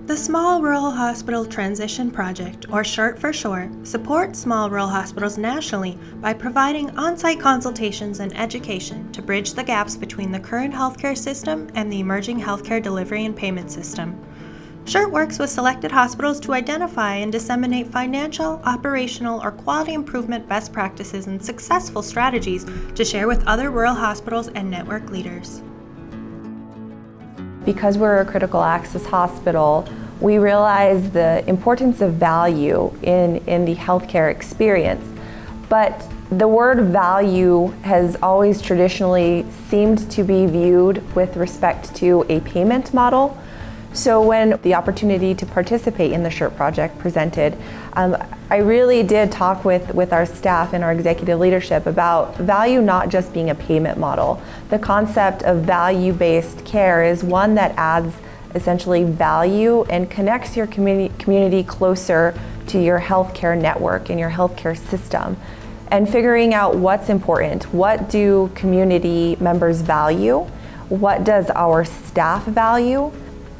The Small Rural Hospital Transition Project, or SHRT for short, supports small rural hospitals nationally by providing on-site consultations and education to bridge the gaps between the current healthcare system and the emerging healthcare delivery and payment system. SHRT works with selected hospitals to identify and disseminate financial, operational, or quality improvement best practices and successful strategies to share with other rural hospitals and network leaders. Because we're a critical access hospital, we realize the importance of value in the healthcare experience. But the word value has always traditionally seemed to be viewed with respect to a payment model. So when the opportunity to participate in the SHRT project presented, I really did talk with our staff and our executive leadership about value not just being a payment model. The concept of value-based care is one that adds essentially value and connects your community closer to your healthcare network and your healthcare system. And figuring out what's important. What do community members value? What does our staff value?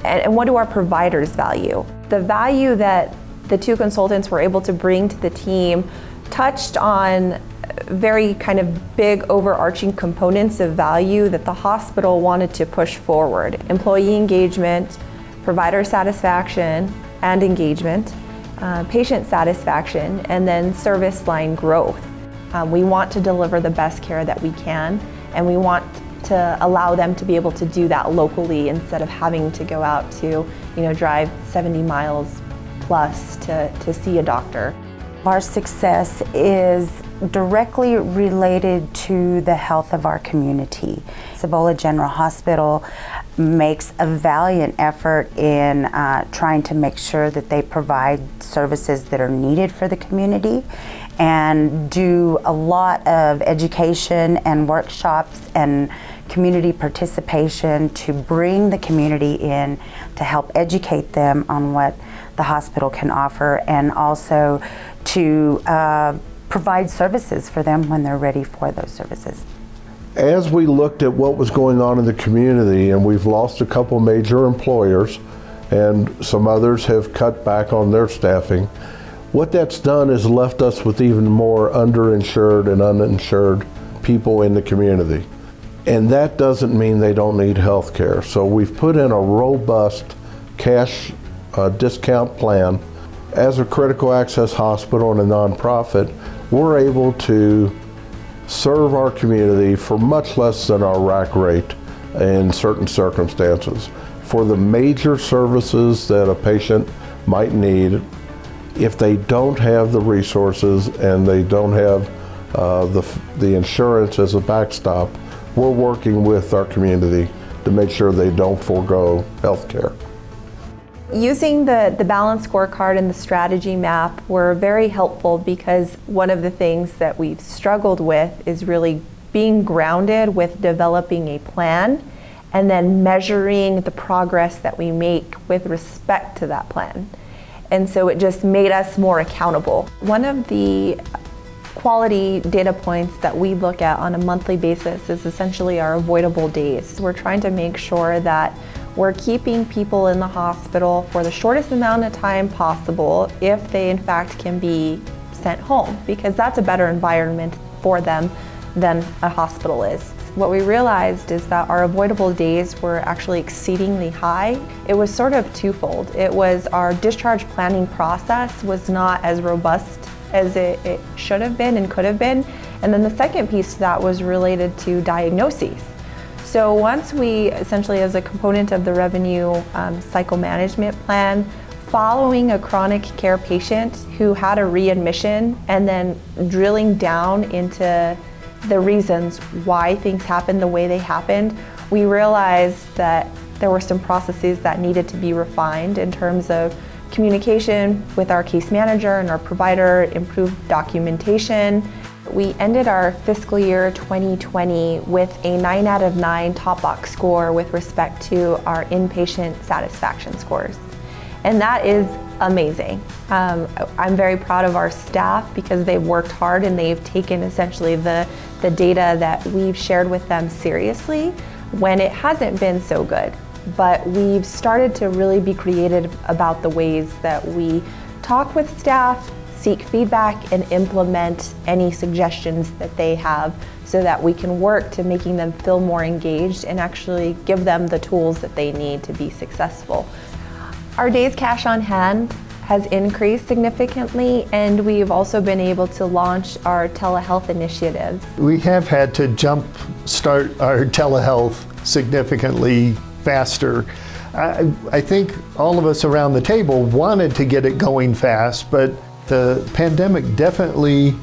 And what do our providers value? The value that the two consultants were able to bring to the team touched on very kind of big overarching components of value that the hospital wanted to push forward. Employee engagement, provider satisfaction and engagement, patient satisfaction, and then service line growth. We want to deliver the best care that we can, and we want to allow them to be able to do that locally instead of having to go out to, drive 70 miles plus to see a doctor. Our success is directly related to the health of our community. Cibola General Hospital makes a valiant effort in trying to make sure that they provide services that are needed for the community and do a lot of education and workshops and community participation to bring the community in to help educate them on what the hospital can offer, and also to provide services for them when they're ready for those services. As we looked at what was going on in the community, and we've lost a couple major employers and some others have cut back on their staffing, what that's done is left us with even more underinsured and uninsured people in the community. And that doesn't mean they don't need health care. So we've put in a robust cash discount plan. As a critical access hospital and a nonprofit, we're able to serve our community for much less than our rack rate in certain circumstances. For the major services that a patient might need, if they don't have the resources and they don't have the insurance as a backstop, we're working with our community to make sure they don't forego health care. Using the balance scorecard and the strategy map were very helpful, because one of the things that we've struggled with is really being grounded with developing a plan and then measuring the progress that we make with respect to that plan. And so it just made us more accountable. One of the quality data points that we look at on a monthly basis is essentially our avoidable days. We're trying to make sure that we're keeping people in the hospital for the shortest amount of time possible if they in fact can be sent home, because that's a better environment for them than a hospital is. What we realized is that our avoidable days were actually exceedingly high. It was sort of twofold. It was our discharge planning process was not as robust as it should have been and could have been. And then the second piece to that was related to diagnoses. So once we essentially, as a component of the revenue cycle management plan, following a chronic care patient who had a readmission and then drilling down into the reasons why things happened the way they happened, we realized that there were some processes that needed to be refined in terms of communication with our case manager and our provider, improved documentation. We ended our fiscal year 2020 with a 9 out of 9 top box score with respect to our inpatient satisfaction scores. And that is amazing. I'm very proud of our staff because they've worked hard and they've taken essentially the data that we've shared with them seriously when it hasn't been so good. but we've started to really be creative about the ways that we talk with staff, seek feedback, and implement any suggestions that they have so that we can work to making them feel more engaged and actually give them the tools that they need to be successful. Our days cash on hand has increased significantly, and we've also been able to launch our telehealth initiatives. We have had to start our telehealth significantly faster. I think all of us around the table wanted to get it going fast, but the pandemic definitely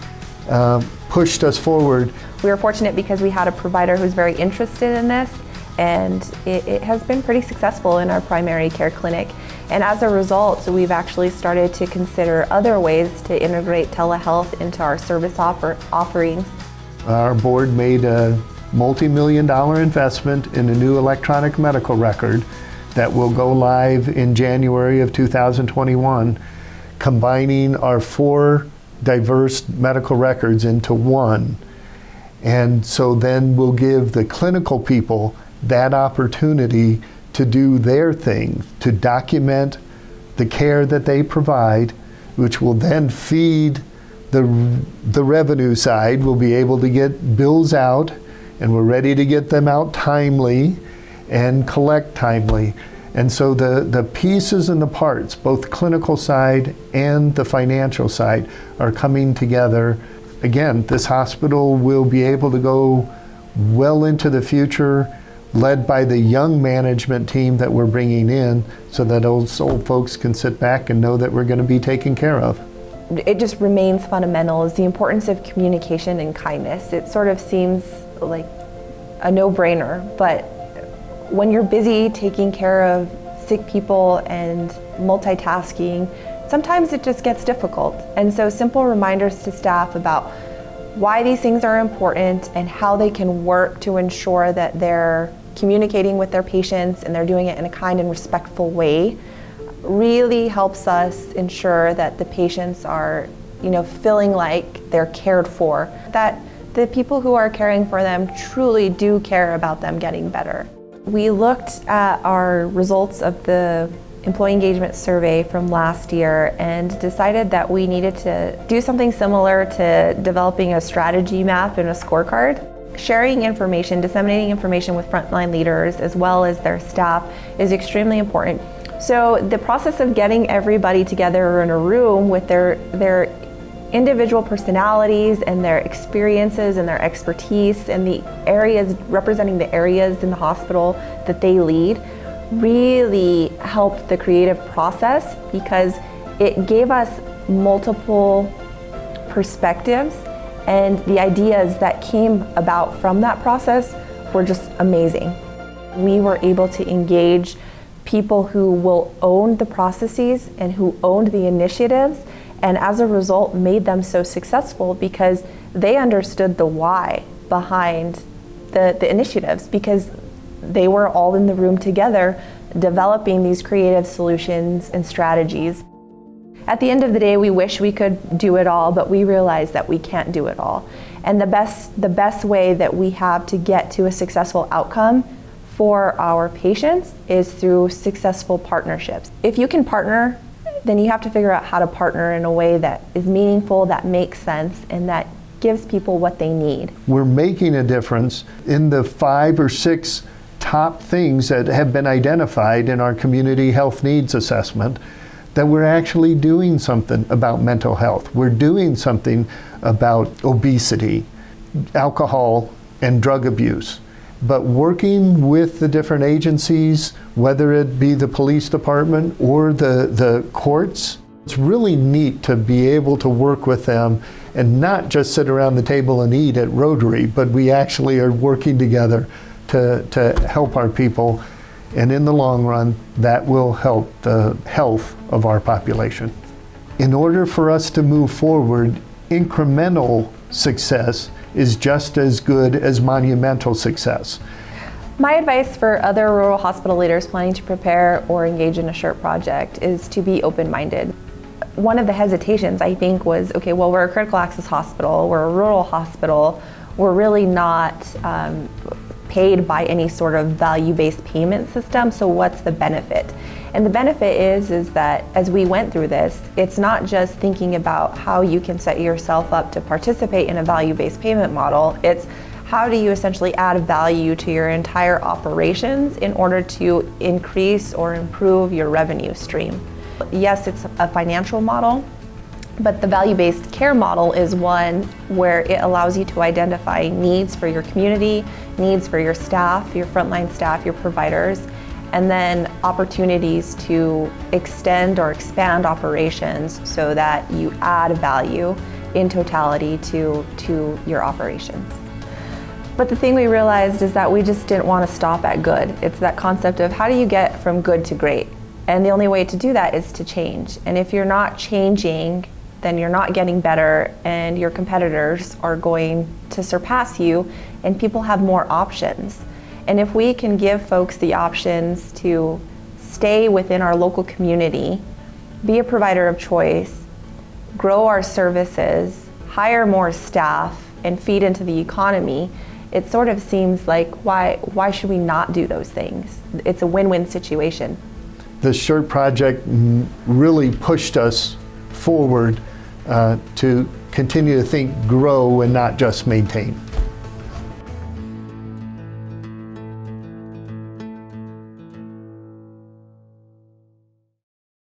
pushed us forward. We were fortunate because we had a provider who's very interested in this, and it has been pretty successful in our primary care clinic. And as a result, we've actually started to consider other ways to integrate telehealth into our service offerings. Our board made a multi-million-dollar investment in a new electronic medical record that will go live in January of 2021, combining our 4 diverse medical records into one. And so then we'll give the clinical people that opportunity to do their thing, to document the care that they provide, which will then feed the revenue side. We'll be able to get bills out, and we're ready to get them out timely and collect timely. And so the pieces and the parts, both the clinical side and the financial side, are coming together. Again, this hospital will be able to go well into the future, led by the young management team that we're bringing in, so that those old folks can sit back and know that we're going to be taken care of. It just remains fundamental, is the importance of communication and kindness. It sort of seems like a no-brainer, but when you're busy taking care of sick people and multitasking, sometimes it just gets difficult. And so simple reminders to staff about why these things are important and how they can work to ensure that they're communicating with their patients and they're doing it in a kind and respectful way really helps us ensure that the patients are, feeling like they're cared for, that the people who are caring for them truly do care about them getting better. We looked at our results of the employee engagement survey from last year and decided that we needed to do something similar to developing a strategy map and a scorecard. Sharing information, disseminating information with frontline leaders as well as their staff is extremely important. So the process of getting everybody together in a room with their individual personalities and their experiences and their expertise and the areas, representing the areas in the hospital that they lead, really helped the creative process because it gave us multiple perspectives, and the ideas that came about from that process were just amazing. We were able to engage people who will own the processes and who owned the initiatives, and as a result made them so successful because they understood the why behind the initiatives, because they were all in the room together developing these creative solutions and strategies. At the end of the day, we wish we could do it all, but we realize that we can't do it all. And the best way that we have to get to a successful outcome for our patients is through successful partnerships. If you can partner, then you have to figure out how to partner in a way that is meaningful, that makes sense, and that gives people what they need. We're making a difference in the 5 or 6 top things that have been identified in our community health needs assessment, that we're actually doing something about mental health. We're doing something about obesity, alcohol, and drug abuse. But working with the different agencies, whether it be the police department or the courts, it's really neat to be able to work with them and not just sit around the table and eat at Rotary, but we actually are working together to help our people. And in the long run, that will help the health of our population. In order for us to move forward, incremental success is just as good as monumental success. My advice for other rural hospital leaders planning to prepare or engage in a SHRT project is to be open-minded. One of the hesitations, I think, was, okay, well, we're a critical access hospital, we're a rural hospital, we're really not paid by any sort of value-based payment system, so what's the benefit? And the benefit is that as we went through this, it's not just thinking about how you can set yourself up to participate in a value-based payment model, it's how do you essentially add value to your entire operations in order to increase or improve your revenue stream. Yes, it's a financial model, but the value-based care model is one where it allows you to identify needs for your community, needs for your staff, your frontline staff, your providers, and then opportunities to extend or expand operations so that you add value in totality to your operations. But the thing we realized is that we just didn't want to stop at good. It's that concept of how do you get from good to great? And the only way to do that is to change. And if you're not changing, then you're not getting better, and your competitors are going to surpass you, and people have more options. And if we can give folks the options to stay within our local community, be a provider of choice, grow our services, hire more staff, and feed into the economy, it sort of seems like why should we not do those things? It's a win-win situation. The SHRT project really pushed us forward to continue to think grow and not just maintain.